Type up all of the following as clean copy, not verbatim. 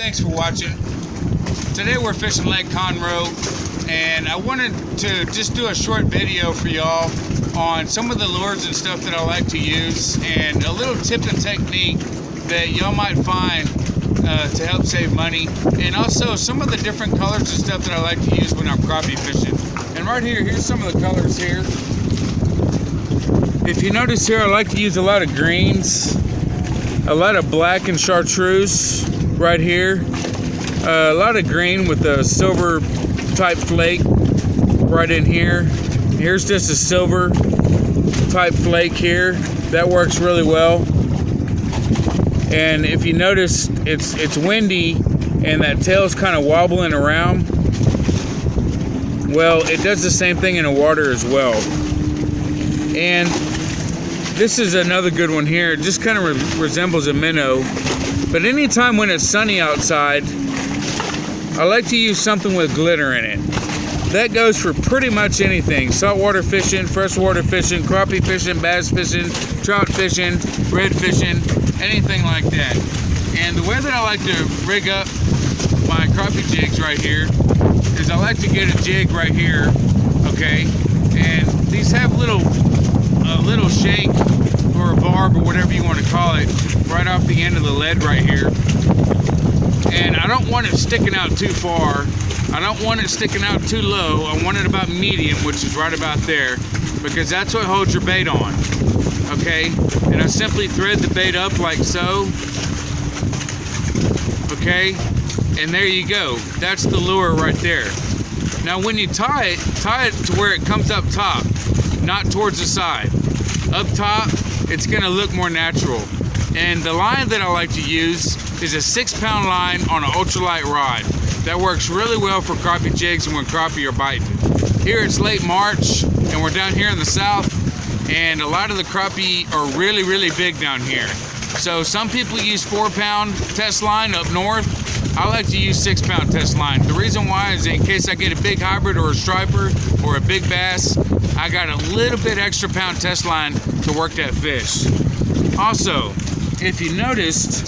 Thanks for watching. Today we're fishing Lake Conroe, and I wanted to just do a short video for y'all on some of the lures and stuff that I like to use, and a little tip and technique that y'all might find to help save money, and also some of the different colors and stuff that I like to use when I'm crappie fishing. And right here, here's some of the colors here. If you notice here, I like to use a lot of greens, a lot of black and chartreuse right here, a lot of green with a silver type flake right in here. Here's just a silver type flake here. That works really well. And if you notice, it's windy and that tail's kind of wobbling around. Well, it does the same thing in the water as well. And this is another good one here. It just kind of resembles a minnow. But anytime when it's sunny outside, I like to use something with glitter in it. That goes for pretty much anything. Saltwater fishing, freshwater fishing, crappie fishing, bass fishing, trout fishing, red fishing, anything like that. And the way that I like to rig up my crappie jigs right here is I like to get a jig right here, okay? And these have a little shank or a barb or whatever you want to call it right off the end of the lead right here. And I don't want it sticking out too far. I don't want it sticking out too low. I want it about medium, which is right about there, because that's what holds your bait on, okay? And I simply thread the bait up like so, okay? And there you go. That's the lure right there. Now when you tie it to where it comes up top, not towards the side. Up top, it's gonna look more natural. And the line that I like to use is a 6-pound line on an ultralight rod. That works really well for crappie jigs and when crappie are biting. Here it's late March and we're down here in the south, and a lot of the crappie are really, really big down here. So some people use 4-pound test line up north. I like to use 6-pound test line. The reason why is in case I get a big hybrid or a striper or a big bass, I got a little bit extra pound test line to work that fish. Also, if you noticed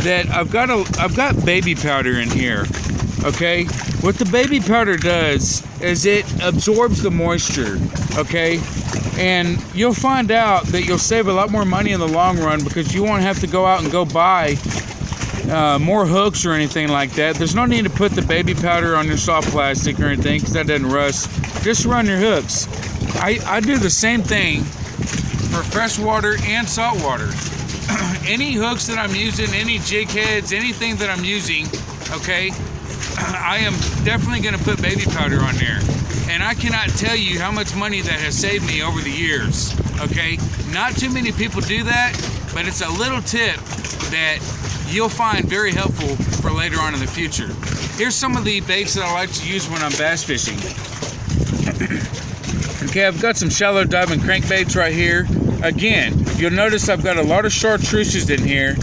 that I've got baby powder in here, okay? What the baby powder does is it absorbs the moisture, okay? And you'll find out that you'll save a lot more money in the long run because you won't have to go out and go buy more hooks or anything like that. There's no need to put the baby powder on your soft plastic or anything because that doesn't rust. Just run your hooks. I do the same thing for freshwater and saltwater. Any hooks that I'm using, any jig heads, anything that I'm using, okay, I am definitely going to put baby powder on there. And I cannot tell you how much money that has saved me over the years, okay? Not too many people do that, but it's a little tip that you'll find very helpful for later on in the future. Here's some of the baits that I like to use when I'm bass fishing. Okay, I've got some shallow diving crankbaits right here. Again, you'll notice I've got a lot of chartreuses in here,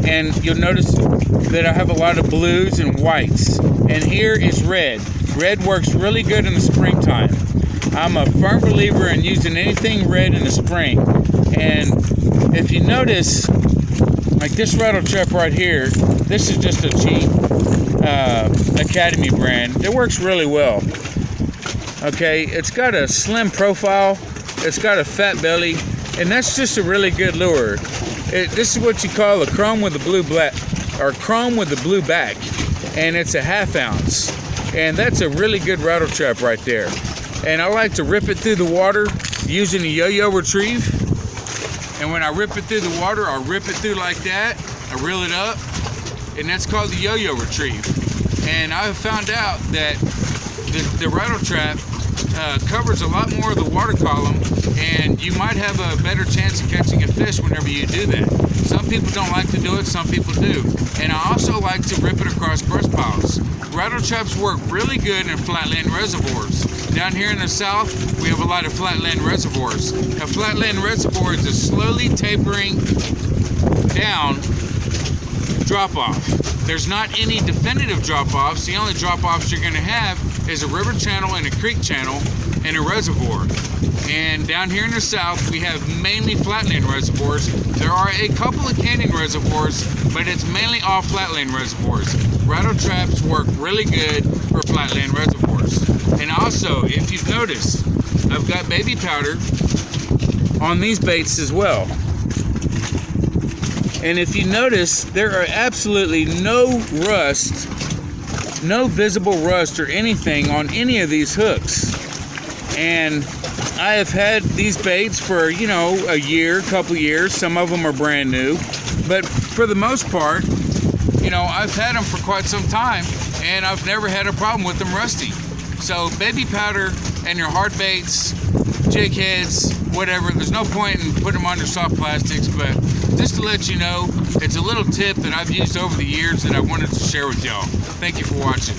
and you'll notice that I have a lot of blues and whites. And here is red. Red works really good in the springtime. I'm a firm believer in using anything red in the spring. And if you notice, like this rattle trap right here, this is just a cheap Academy brand. It works really well. Okay, it's got a slim profile, it's got a fat belly, and that's just a really good lure. This is what you call a chrome with a blue black, or chrome with the blue back, and it's a 1/2 ounce. And that's a really good rattle trap right there. And I like to rip it through the water using a yo-yo retrieve. And when I rip it through the water, I'll rip it through like that, I reel it up, and that's called the yo-yo retrieve. And I've found out that the rattle trap covers a lot more of the water column, and you might have a better chance of catching a fish whenever you do that. Some people don't like to do it, some people do. And I also like to rip it across brush piles. Rattle traps work really good in flatland reservoirs. Down here in the south, we have a lot of flatland reservoirs. A flatland reservoir is a slowly tapering down drop-off. There's not any definitive drop-offs. The only drop-offs you're going to have is a river channel and a creek channel and a reservoir. And down here in the south, we have mainly flatland reservoirs. There are a couple of canyon reservoirs, but it's mainly all flatland reservoirs. Rattle traps work really good for flatland reservoirs. And also, if you've noticed, I've got baby powder on these baits as well. And if you notice, there are absolutely no rust, no visible rust or anything on any of these hooks. And I have had these baits for, you know, a year, couple years. Some of them are brand new. But for the most part, you know, I've had them for quite some time, and I've never had a problem with them rusty. So baby powder and your hard baits, jig heads, whatever, there's no point in putting them on your soft plastics, but just to let you know, it's a little tip that I've used over the years that I wanted to share with y'all. Thank you for watching.